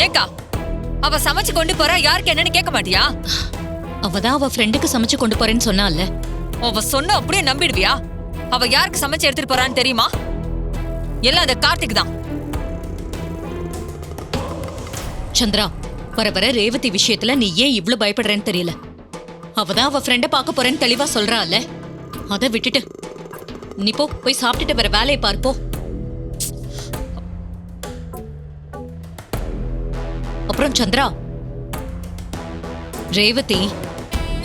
ஏக்கா அவ சமைச்சு கொண்டு போறா, யாருக்கு என்னன்னு கேட்க மாட்டியா? அவதான் அவ ஃப்ரெண்டுக்கு சமைச்சு கொண்டு போறேன்னு சொன்னால. அவ சொன்ன அப்படியே நம்பிடுவியா? அவ யாருக்கு சமைச்சு எடுத்துட்டு போறான்னு தெரியுமா? எல்லாம் அந்த கார்த்திக் தான். சந்திரா, வர வர ரேவதி விஷயத்துல நீ ஏன் இவ்ளோ பயப்படுறேன்னு தெரியல. அவதான் அவ ஃப்ரெண்ட பார்க்க போறேன்னு தெளிவா சொல்றால. அதை விட்டுட்டு நீ போய் சாப்பிட்டுட்டு வர வேலையை பார்ப்போ. அப்புறம் சந்திரா, ரேவதி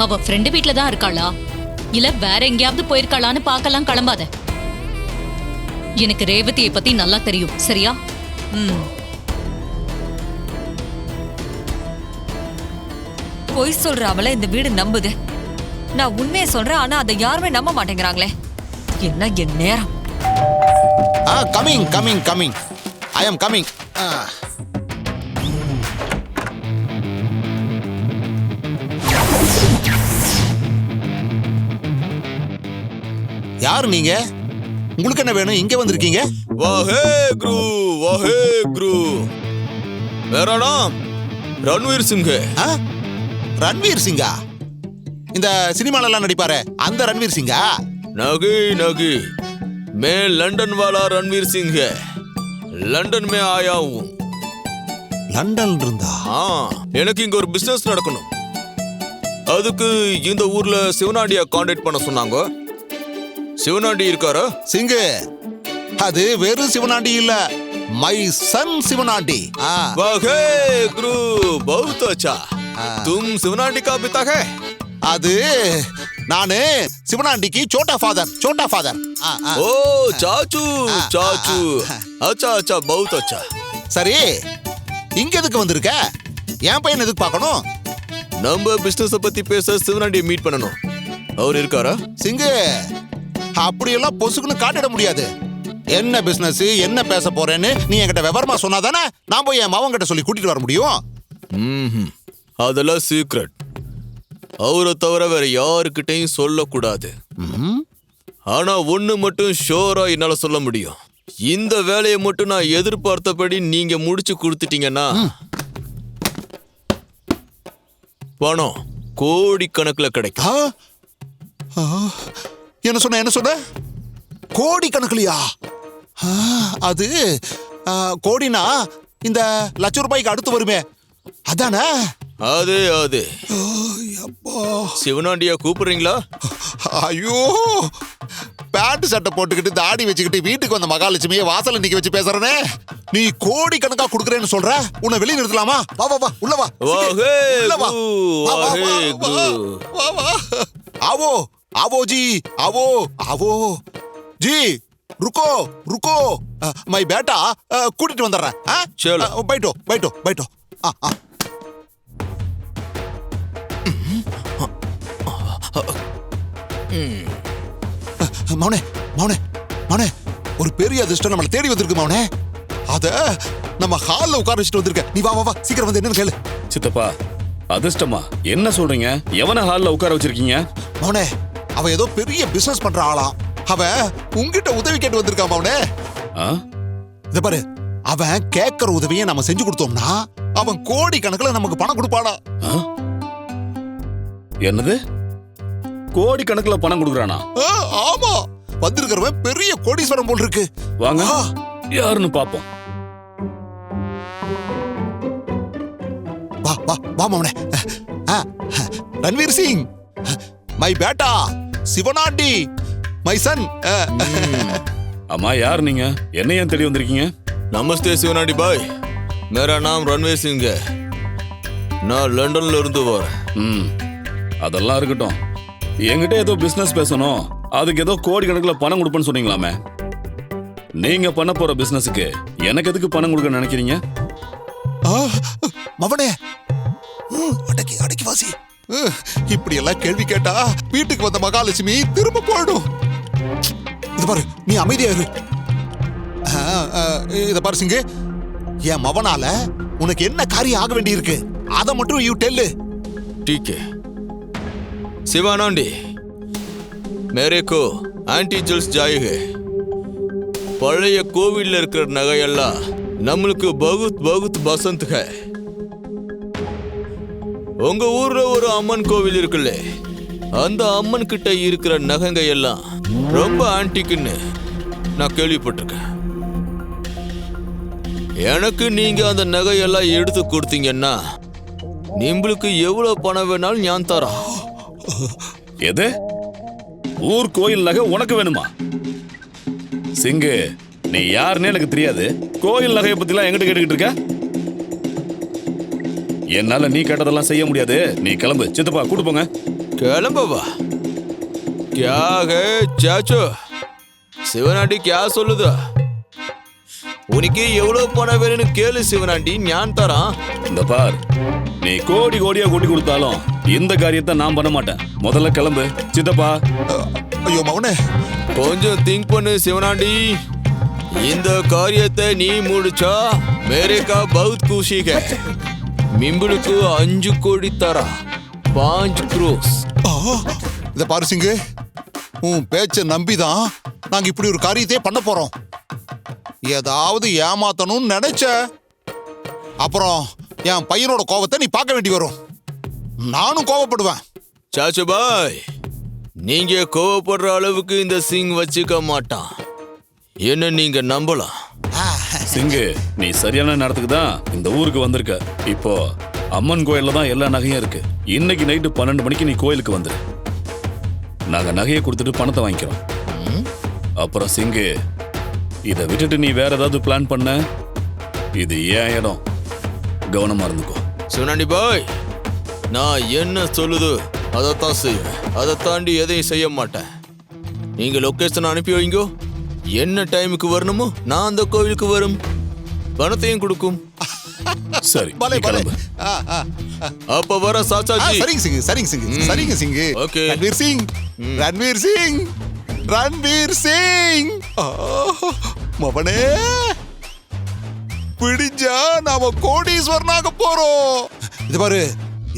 அவ ஃப்ரெண்டு வீட்ல தான் இருக்காளா இல்ல வேற எங்கேயாவது போயிருக்காளான்னு பார்க்கலாம். கிளம்பாத. எனக்கு ரேவதியை பத்தி நல்லா தெரியும், சரியா? பொய் சொல்ற அவளை இந்த வீடு நம்புது. நான் உண்மையை சொல்றேன், ஆனா அதை யாருமே நம்ப மாட்டேங்கிறாங்களே. என்ன என் நேரம். Coming coming coming I am coming. யாரு நீங்க? உங்களுக்கு என்ன வேணும்? இங்க வந்திருக்கீங்க? வாஹே குரு, வாஹே குரு. मेरा नाम रणवीर सिंह है. ரன்வீர் சிங்கா? இந்த சினிமால எல்லாம் நடிப்பாரு அந்த ரன்வீர் சிங்கா? नहीं नहीं, मैं लंदन वाला रणवीर सिंह है. लंदन में आया हूँ. லண்டன் இருந்தா? எனக்கு இங்க ஒரு பிசினஸ் நடக்கணும். அதுக்கு இந்த ஊர்ல சிவனாண்டியா கான்டாக்ட் பண்ண சொன்னாங்க. சிவனாண்டி இருக்காரா? சிங்கு, அது வெறும் சிவனாண்டி இல்ல, மை சன் சிவனாண்டி. वाहे गुरु, बहुत अच्छा. तुम शिवनांडी का पिता है? அது நானு சிவனாண்டிக்கு சோட்டா ஃபாதர். சோட்டா ஃபாதர். ओ चाचू चाचू. अच्छा अच्छा, बहुत अच्छा. சரி, இங்க எதுக்கு வந்திருக்க? என் பையன் எதுக்கு பார்க்கணும்? நம்ம பிசினஸ் பத்தி பேச சிவனாண்டியை மீட் பண்ணணும். அவர் இருக்காரா? சிங்கு, அப்படியெல்லாம் பொசுக்குன்னு காட்டிட முடியாது. என்ன பிசினஸ், என்ன பேச போறேன்னு நீ என்கிட்ட விவரமா சொன்னாதானே நான் போய் என் மவன் கிட்ட சொல்லி கூட்டிட்டு வர முடியும். அதெல்லாம் சீக்ரெட். அவரை தவிர வேற யாருக்கிட்டையும் சொல்லக்கூடாது. ஆனா ஒண்ணு மட்டும் ஷோரா என்னால சொல்ல முடியும். இந்த வேலையை மட்டும் நான் எதிர்பார்த்தபடி நீங்க முடிச்சு கொடுத்துட்டீங்கன்னா பணம் கோடிக்கணக்கில் கிடைக்கும். என்ன சொன்ன? என்ன சொன்ன? கோடி கணக்குலையா? அது கோடினா இந்த லட்சம் ரூபாய்க்கு அடுத்து வருமே, அதானே? அது அது. சிவனாண்டியா கூப்பிடுறீங்களா? ஐயோ, பேண்ட் சட்டை போட்டுக்கிட்டு தாடி வச்சுக்கிட்டு வீட்டுக்கு வந்த மகாலட்சுமியை வாசல்ல நிக்க வச்சு பேசுறனே. நீ கோடி கணக்கா கொடுக்கறேன்னு சொல்ற? உன்னை வெளியே நிறுத்தலாமா? வா வா வா, உள்ள வா. आवो आवो जी, आवो आवो जी. रुको रुको, मैं बेटा கூட்டிட்டு வந்துறேன். चलो बैठो बैठो बैठो. மௌனே மௌனே மௌனே, ஒரு பெரிய அதிர்ஷ்டம் நம்மளை தேடி வந்திருக்கு மௌனே. அத நம்ம ஹால்ல உட்கார வச்சுட்டு வந்திருக்க. நீ வா வா வா, சீக்கிரம் வந்து என்னன்னு கேளு. சித்தப்பா, அதிர்ஷ்டமா? என்ன சொல்றீங்க? எவன ஹால்ல உட்கார வச்சிருக்கீங்க? மௌனே, அவ ஏதோ பெரிய பிசினஸ் பண்ற ஆளாம். அவ உங்ககிட்ட உதவி கேட்டு வந்திருக்கா மௌனே. இத பாரு, அவன் கேட்கற உதவியை நம்ம செஞ்சு கொடுத்தோம்னா அவன் கோடி கணக்குல நமக்கு பணம் கொடுப்பானா? என்னது? கோடி கணக்குல பணம் கொடுக்கறானா? ஆமா, வந்திருக்கிறவன் பெரிய கோடீஸ்வரன் போல் இருக்கு. வாங்க, யாருன்னு பாப்போம். வா வா வா மௌனே. Ranveer Singh, my beta Sivanandi, my son. அம்மா, யார் நீங்க? என்ன ஏன் தேடி வந்திருக்கீங்க? நமஸ்தே சிவனாண்டி பாய். मेरा नाम रणवीर सिंह है. நான் லண்டன்ல இருந்து வரேன். அதெல்லாம் இருக்கட்டும். என்கிட்ட ஏதோ பிசினஸ் பேசணும், அதுக்கு ஏதோ கோடி கணக்குல பணம் கொடுப்பேன்னு சொன்னீங்களாமே. நீங்க பண்ண போற பிசினஸுக்கு எனக்கு எதுக்கு பணம் கொடுக்க நினைக்கிறீங்க? மவனே, அடக்கி அடக்கி வாசி. இப்படி எல்லாம் கேள்வி கேட்டா வீட்டுக்கு வந்த மகாலட்சுமி திரும்ப போயிடும். இது பாரு, நீ அமைதியா இரு. இத பாரு சிங்கு, என் மவனால உனக்கு என்ன காரியம் ஆக வேண்டி இருக்கு அதை மட்டும் யூ டெல்லு. ठीक है शिवानंदी, मेरे को ஆன்டி ஜுவல்ஸ் ஜாய் है. பழைய கோவில்ல இருக்கிற நகையெல்லாம் நம்மளுக்கு பகுத் பகுத் பசந்த் ஹை. உங்க ஊர்ல ஒரு அம்மன் கோவில் இருக்குல்ல, அந்த அம்மன் கிட்ட இருக்கிற நகைங்க எல்லாம் ரொம்ப ஆன்டிக்குன்னு நான் கேள்விப்பட்டிருக்கேன். எனக்கு நீங்க அந்த நகையெல்லாம் எடுத்து கொடுத்தீங்கன்னா நிம்பளுக்கு எவ்வளவு பணம் வேணாலும் ஞான் தரா. எது? ஊர் கோயில் நகை உனக்கு வேணுமா? சிங்கு, நீ யாருன்னு எனக்கு தெரியாது. கோயில் நகையை பத்திலாம் எங்கிட்ட கேட்டுக்கிட்டு இருக்க? என்னால நீ கேட்டதெல்லாம் செய்ய முடியாது. நீ கிளம்பு. சித்தப்பா கூட்டு போங்க. கிளம்பவா? क्या है चाचो? சிவனாண்டி क्या சொல்லுதா? உனக்கு எவ்வளவு பணம் வேணும்னு கேளு சிவனாண்டி, ஞான் தரான். இந்த பார், நீ கோடி கோடியா கூட்டி கொடுத்தாலும் இந்த காரியத்தை நான் பண்ண மாட்டேன். முதல்ல கிளம்பு. சித்தப்பா. ஐயோ மவனே, கொஞ்சம் திங்க் பண்ணு சிவனாண்டி. இந்த காரியத்தை நீ முடிச்சா மேரேக்கா பகுத் குஷி ஹை. மிம்பளுக்கு 5 கோடி தரா. 5 crores. இத பாரு சிங்கு, உன் பேச்ச நம்பிதான் நாங்க இப்படி ஒரு காரியத்தையே பண்ண போறோம். ஏதாவது ஏமாத்தணும்னு நினைச்ச அப்புறம் என் பையனோட கோவத்தை நீ பார்க்க வேண்டி வரும். நானும் கோவப்படுவேன். சாச்சு பாய், நீங்க கோவப்படுற அளவுக்கு இந்த சிங் வச்சுக்க மாட்டான். என்ன நீங்க நம்பலாம். சிங்கு, நீ சரியான நேரத்துக்கு தான் இந்த ஊருக்கு வந்திருக்க. இப்போ அம்மன் கோயில்ல தான் எல்லா நகையும் இருக்கு. இன்னைக்கு நைட்டு 12 மணிக்கு நீ கோயிலுக்கு வந்துரு. நாங்க நகையை கொடுத்துட்டு பணத்தை வாங்கிக்கிறோம். அப்புறம் சிங்கு, இதை விட்டுட்டு நீ வேற ஏதாவது பிளான் பண்ண, இது ஏன் இடம். கவனமா இருந்துக்கோ. சிவனாண்டி பாய், நான் என்ன சொல்லுது அதைத்தான் செய்வேன். அதை தாண்டி எதையும் செய்ய மாட்டேன். நீங்க லொகேஷன் அனுப்பி வைங்கோ. என்ன டைமுக்கு வரணுமோ நான் அந்த கோவிலுக்கு வரும், பணத்தையும் கொடுக்கும். சரி, பலே நீ பலே. கிளம்பு. அப்ப வர சாச்சாஜி. சரிங்க சிங்கு, சரிங்க சிங்கு, சரிங்க சிங்கு. Okay. ரன்வீர் சிங், ரன்வீர் சிங், ரன்வீர் சிங். மவனே, பிடிச்சா நாம கோடீஸ்வரனாக போறோம். இது பாரு,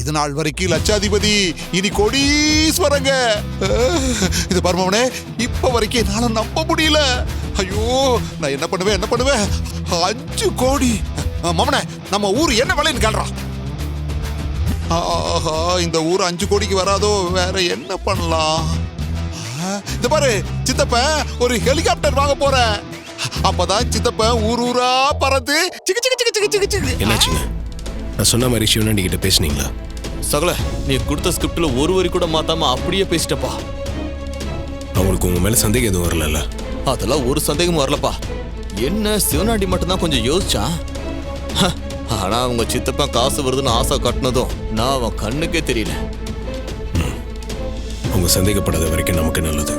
இது நாள் வரைக்கும் லட்சாதிபதி, இனி கோடீஸ்வரங்க. இது பாரு மவனே, இப்ப வரைக்கும் என்னால நம்ப முடியல. ஐயோ, நான் என்ன பண்ணுவேன் 5 கோடி. மவனே, நம்ம ஊர் என்ன விலைன்னு கேள்றான். ஆஹா, இந்த ஊர் 5 கோடிக்கு வராதோ, வேற என்ன பண்ணலாம்? இந்த பாரு சித்தப்ப, ஒரு ஹெலிகாப்டர் வாங்க போற. அப்பதான் சித்தப்ப ஊர் ஊரா பறந்து சிக்கு சிக்கு சிக்கு சிக்கு சிக்கு சிக்கு. என்னாச்சுங்க? நான் சொன்ன மாதிரி சிவனாண்டி கிட்ட பேசுனீங்களா? சகல, நீ கொடுத்த ஸ்கிரிப்ட்ல ஒரு வரி கூட மாத்தாம அப்படியே பேசிட்டப்பா. அவங்களுக்கு உங்க மேல சந்தேகம் எதுவும் வரல? அதெல்லாம் ஒரு சந்தேகமும் வரலப்பா. என்ன சிவனாண்டி மட்டும்தான் கொஞ்சம் யோசிச்சான். ஆனா அவங்க சித்தப்பன் காசு வருதுன்னு ஆசை கட்டினதும் நான் அவன் கண்ணுக்கே தெரியல. அவங்க சந்தேகப்படாத வரைக்கும் நமக்கு நல்லது.